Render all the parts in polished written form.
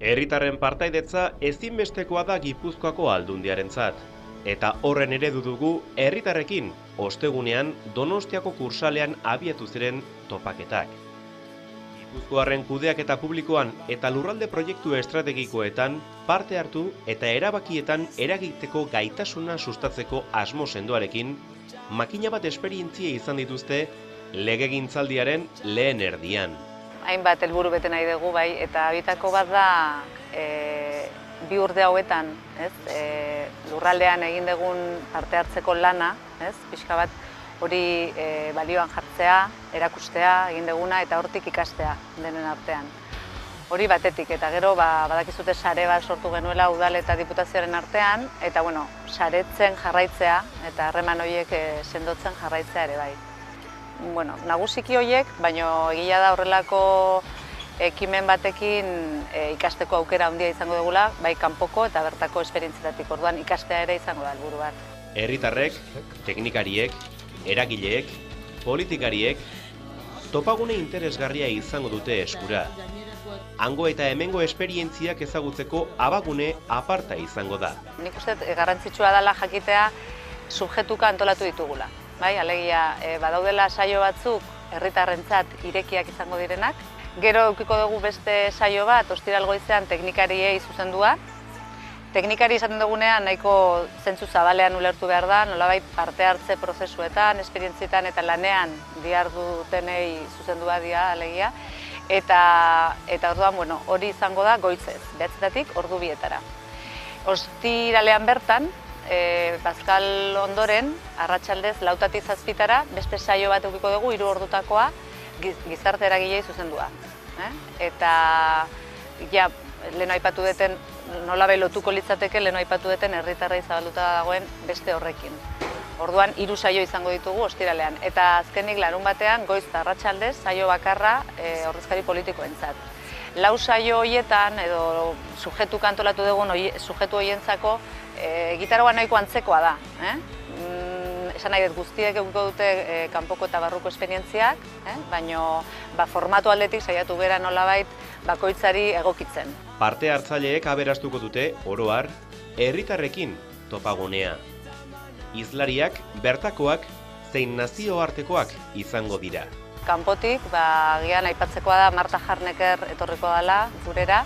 Herritarren partaidetza ezinbestekoa da Gipuzkoako Aldundiarentzat. Eta horren eredu dugu herritarrekin, ostegunean Donostiako kursalean abiatu ziren topaketak. Gipuzkoarren kudeaketa publikoan eta lurralde proiektu estrategikoetan parte hartu eta erabakietan eragiteko gaitasuna sustatzeko asmo sendoarekin, makina bat esperientzia izan dituzte legegintzaldiaren lehen erdian. Hainbat helburu bete nahi dugu bai, eta bitako bat da bi urte hauetan, lurraldean egin dugun parte hartzeko lana, pixka bat hori balioan jartzea, erakustea, egin duguna eta hortik ikastea denen artean. Hori batetik, eta gero badakizute sare bat sortu genuela udal eta diputazioaren artean, eta saretzen jarraitzea eta harreman horiek sendotzen jarraitzea ere bai. Nagusiki horiek, baina egia da horrelako ekimen batekin ikasteko aukera handia izango dugula, bai kanpoko eta bertako esperientzietatik, orduan ikastea ere izango da helburu bat. Herritarrek, teknikariek, eragileek, politikariek, topagune interesgarria izango dute eskura. Hango eta hemengo esperientziak ezagutzeko abagune aparta izango da. Nik uste garrantzitsua dela jakitea subjetuka antolatu ditugula. Alegia, badaudela saio batzuk herritarrentzat irekiak izango direnak. Gero edukiko dugu beste saio bat, ostiral goizean teknikariei zuzendua. Teknikari izaten dugunean nahiko zentzu zabalean ulertu behar da, nolabait parte hartze prozesuetan, esperientzietan eta lanean dihardutenei zuzendua dira alegia. Eta orduan, hori izango da goizez, 9:00 ordu 2:00. Ostiralean bertan, Pascal ondoren, arratsaldez 4:00 beste saio bat edukiko dugu, 3 ordutakoa, gizarte eragilei zuzendua. Eta, lehen aipatu duten, nolabait lotuko litzateke lehen aipatu duten herritarrei zabalduta dagoen beste horrekin. Orduan, 3 saio izango ditugu ostiralean. Eta azkenik larunbatean, goiz eta arratsaldez, saio bakarra ordezkari politikoentzat. 4 saio horietan, edo subjetu antolatu dugun subjetu horientzako, gitaroa nahiko antzekoa da. Esan nahi dut guztiek edukiko dute kanpoko eta barruko esperientziak, baina formatu aldetik saiatu gara nolabait bakoitzari egokitzen. Parte hartzaileek aberastuko dute, oro har, herritarrekin topagunea. Hizlariak, bertakoak, zein nazioartekoak izango dira. Kanpotik, gian aipatzekoa da Marta Harnecker etorriko dela gurera.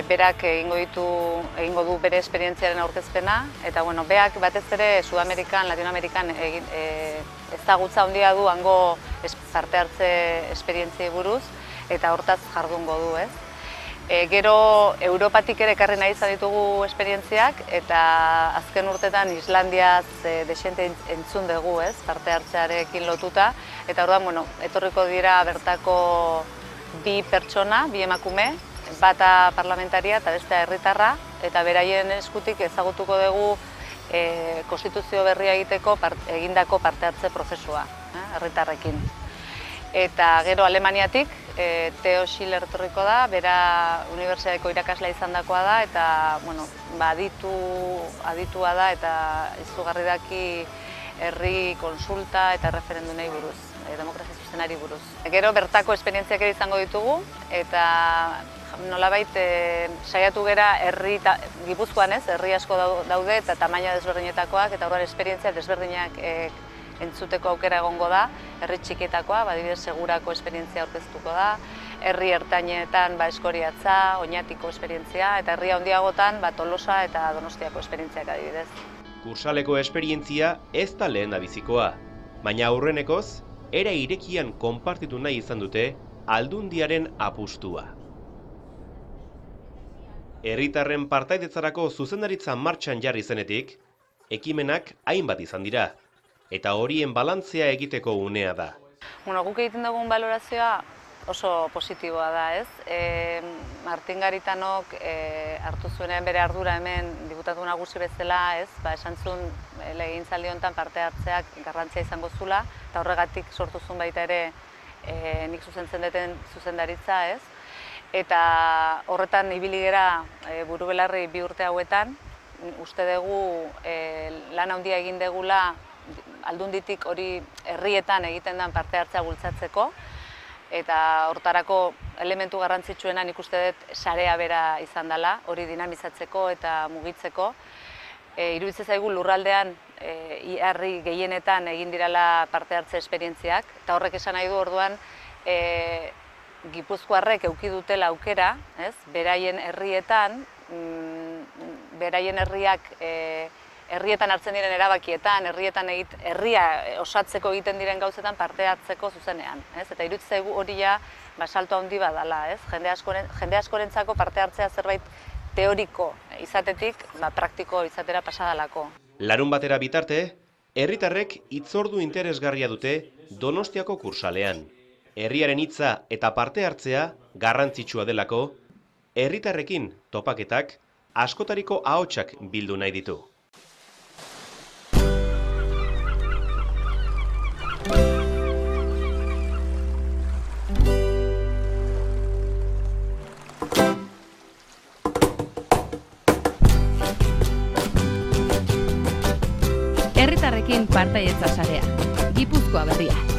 Berak egingo du bere esperientziaren aurkezpena, eta berak batez ere Sudamerikan, Latinoamerikan ezagutza handia du hango parte hartze esperientziei buruz, eta hortaz jardungo du, Gero, Europatik ere ekarri nahi izan ditugu esperientziak, eta azken urtetan Islandiaz desente entzun dugu, parte hartzearekin lotuta, eta orduan, etorriko dira bertako 2 pertsona, 2 emakume, bata parlamentaria eta bestea herritarra, eta beraien eskutik ezagutuko dugu konstituzio berria egiteko egindako parte hartze prozesua, herritarrekin. Eta gero Alemaniatik, Theo Schiller etorriko da, bera unibertsitateko irakaslea izandakoa da, eta aditua da eta izugarri daki herri konsulta eta referendumei buruz, demokrazia zuzenari buruz. Gero bertako esperientziak ere izango ditugu, eta nolabait saiatu gera Gipuzkoan herri asko daude eta tamaina desberdinetakoak, eta horren esperientzia desberdinak entzuteko aukera egongo da, herri txikietakoa, adibidez Segurako esperientzia aurkeztuko da, herri ertainetan Eskoriatza, Oñatiko esperientzia, eta herri handiagotan Tolosa eta Donostiako esperientziak adibidez. Kursaleko esperientzia ez da lehendabizikoa, baina aurrenekoz, era irekian konpartitu nahi izan dute Aldundiaren apustua. Herritarren partaidetzarako zuzendaritza martxan jarri zenetik, ekimenak hainbat izan dira, eta horien balantzea egiteko unea da. Guk egiten dugun balorazioa oso positiboa da, Martin Garitanok hartu zuenean bere ardura hemen diputatu nagusi bezala, esan zuen legegintzaldi honetan parte hartzeak garrantzia izango zula, eta horregatik sortu zuen baita ere nik zuzentzen duten zuzendaritza, Eta horretan ibili gera buru-belarri 2 urte hauetan, uste dugu lan handia egin degula Aldunditik hori herrietan egiten den parte hartzea bultzatzeko, eta hortarako elementu garrantzitsuena nik uste dut sarea bera izan dela, hori dinamizatzeko eta mugitzeko. Iruditzen zaigu lurraldean herri gehienetan egin direla parte hartze esperientziak, eta horrek esan nahi du orduan gipuzkoarrek eduki dutela aukera, beraien herrietan, beraien herrietan hartzen diren erabakietan, herria osatzeko egiten diren gauzetan parte hartzeko zuzenean. Eta iruditzen zaigu hori salto handi badala, jende askorentzako parte hartzea zerbait teoriko izatetik, praktiko izatera pasadalako. Larun batera bitarte, herritarrek hitzordu interesgarria dute Donostiako kursalean. Herriaren hitza eta parte hartzea garrantzitsua delako, herritarrekin topaketak askotariko ahotsak bildu nahi ditu. Herritarrekin Partaidetza Sarea. Gipuzkoa Berria.